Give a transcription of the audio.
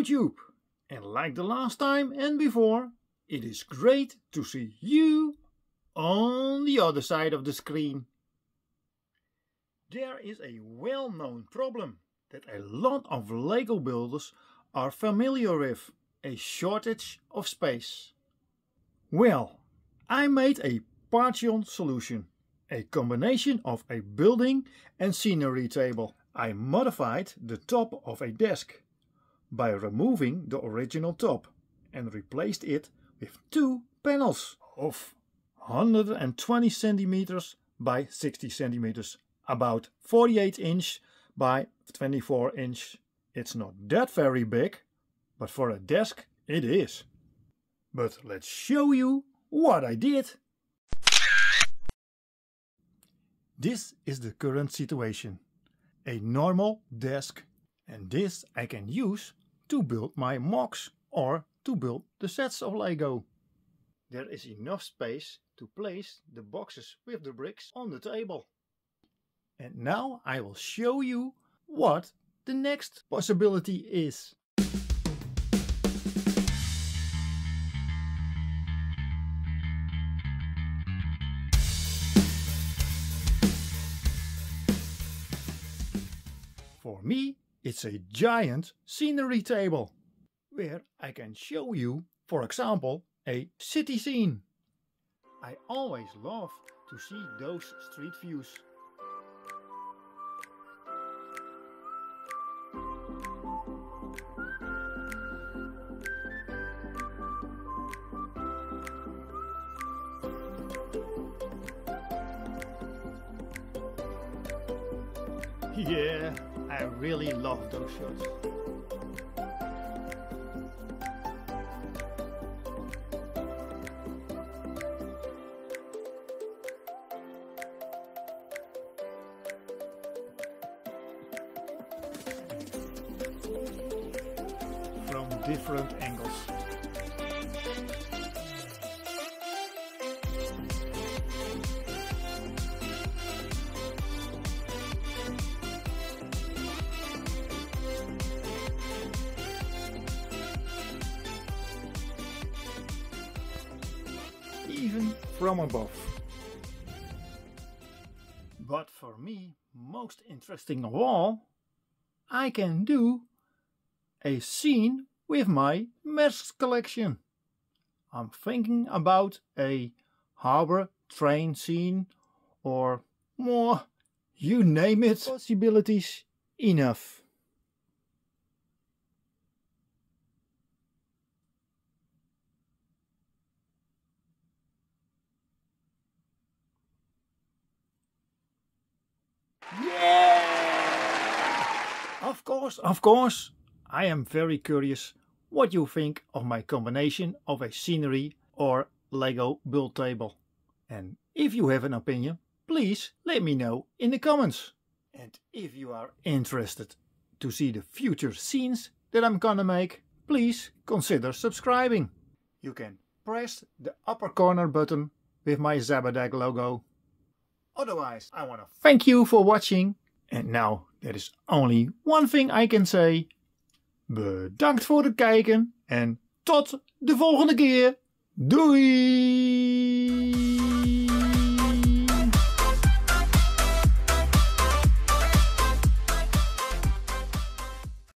YouTube. And like the last time and before, it is great to see you on the other side of the screen. There is a well-known problem that a lot of Lego builders are familiar with, a shortage of space. Well, I made a partial solution, a combination of a building and scenery table. I modified the top of a desk by removing the original top and replaced it with two panels of 120 centimeters by 60 centimeters, about 48 inch by 24 inch. It's not that very big, but for a desk it is. But let's show you what I did. This is the current situation. A normal desk, and this I can use to build my mocks or to build the sets of Lego. There is enough space to place the boxes with the bricks on the table. And now I will show you what the next possibility is. For me, it's a giant scenery table, where I can show you, for example, a city scene. I always love to see those street views. Yeah, I really love those shots. From different angles. Even from above. But for me, most interesting of all, I can do a scene with my masks collection. I'm thinking about a harbor train scene or more, you name it, possibilities enough. Yeah! Of course, I am very curious what you think of my combination of a scenery or Lego build table. And if you have an opinion, please let me know in the comments. And if you are interested to see the future scenes that I'm gonna make, please consider subscribing. You can press the upper corner button with my Zabadak logo. Otherwise, I want to thank you for watching. And now, there is only one thing I can say. Bedankt voor het kijken en tot de volgende keer. Doei!